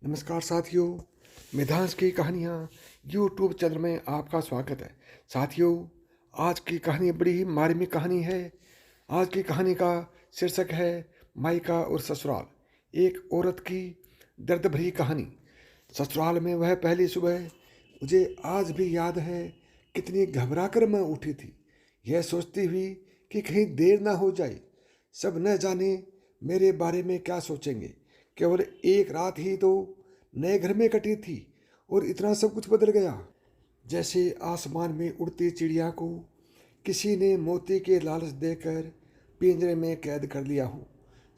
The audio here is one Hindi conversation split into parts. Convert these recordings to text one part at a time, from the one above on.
नमस्कार साथियों, मिधांस की कहानियाँ यूट्यूब चैनल में आपका स्वागत है। साथियों, आज की कहानी बड़ी ही मार्मिक कहानी है। आज की कहानी का शीर्षक है मायका और ससुराल। एक औरत की दर्द भरी कहानी। ससुराल में वह पहली सुबह मुझे आज भी याद है। कितनी घबरा कर मैं उठी थी, यह सोचती हुई कि कहीं देर ना हो जाए। सब न जाने मेरे बारे में क्या सोचेंगे। केवल एक रात ही तो नए घर में कटी थी और इतना सब कुछ बदल गया। जैसे आसमान में उड़ती चिड़िया को किसी ने मोती के लालच देकर पिंजरे में कैद कर लिया हो।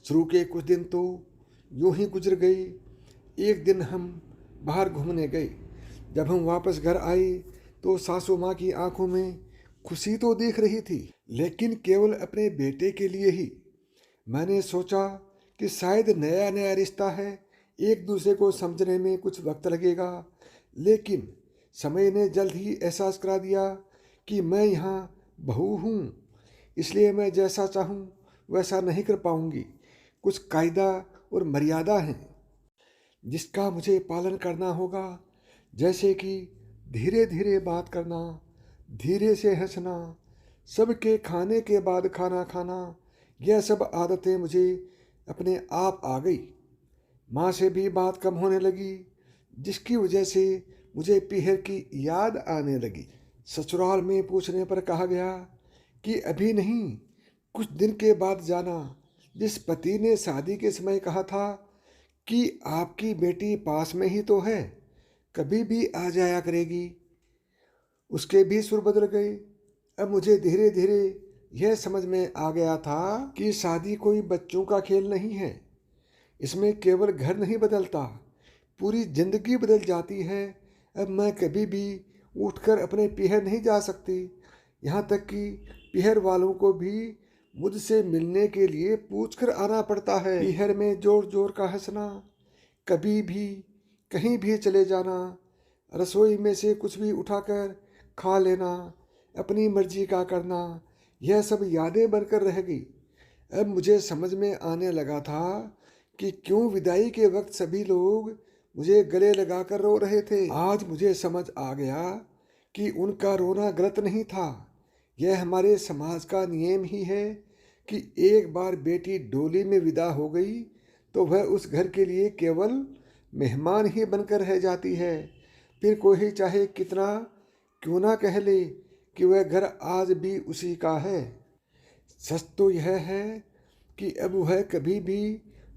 शुरू के कुछ दिन तो यूं ही गुजर गए। एक दिन हम बाहर घूमने गए। जब हम वापस घर आए तो सासू माँ की आंखों में खुशी तो दिख रही थी, लेकिन केवल अपने बेटे के लिए ही। मैंने सोचा कि शायद नया नया रिश्ता है, एक दूसरे को समझने में कुछ वक्त लगेगा, लेकिन समय ने जल्द ही एहसास करा दिया कि मैं यहाँ बहू हूँ, इसलिए मैं जैसा चाहूँ वैसा नहीं कर पाऊँगी। कुछ कायदा और मर्यादा हैं जिसका मुझे पालन करना होगा, जैसे कि धीरे धीरे बात करना, धीरे से हंसना, सबके खाने के बाद खाना खाना। यह सब आदतें मुझे अपने आप आ गई। माँ से भी बात कम होने लगी, जिसकी वजह से मुझे पीहर की याद आने लगी। ससुराल में पूछने पर कहा गया कि अभी नहीं, कुछ दिन के बाद जाना। जिस पति ने शादी के समय कहा था कि आपकी बेटी पास में ही तो है, कभी भी आ जाया करेगी, उसके भी सुर बदल गए। अब मुझे धीरे धीरे यह समझ में आ गया था कि शादी कोई बच्चों का खेल नहीं है। इसमें केवल घर नहीं बदलता, पूरी जिंदगी बदल जाती है। अब मैं कभी भी उठकर अपने पीहर नहीं जा सकती, यहाँ तक कि पीहर वालों को भी मुझसे मिलने के लिए पूछकर आना पड़ता है। पीहर में जोर जोर का हंसना, कभी भी कहीं भी चले जाना, रसोई में से कुछ भी उठाकर खा लेना, अपनी मर्जी का करना, यह सब यादें बनकर रह गई। अब मुझे समझ में आने लगा था कि क्यों विदाई के वक्त सभी लोग मुझे गले लगाकर रो रहे थे। आज मुझे समझ आ गया कि उनका रोना गलत नहीं था। यह हमारे समाज का नियम ही है कि एक बार बेटी डोली में विदा हो गई तो वह उस घर के लिए केवल मेहमान ही बनकर रह जाती है। फिर कोई चाहे कितना क्यों ना कह ले कि वह घर आज भी उसी का है। सच तो यह है कि अब वह कभी भी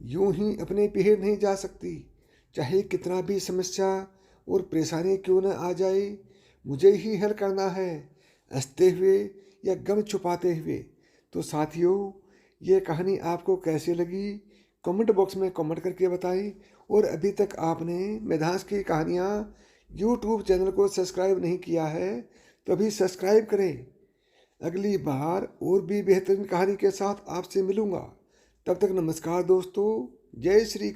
यूं ही अपने पीहर नहीं जा सकती, चाहे कितना भी समस्या और परेशानी क्यों न आ जाए, मुझे ही हल करना है, हंसते हुए या गम छुपाते हुए। तो साथियों, ये कहानी आपको कैसी लगी कमेंट बॉक्स में कमेंट करके बताएं। और अभी तक आपने मिधांस की कहानियाँ यूट्यूब चैनल को सब्सक्राइब नहीं किया है तो अभी सब्सक्राइब करें। अगली बार और भी बेहतरीन कहानी के साथ आपसे मिलूंगा। तब तक नमस्कार दोस्तों, जय श्री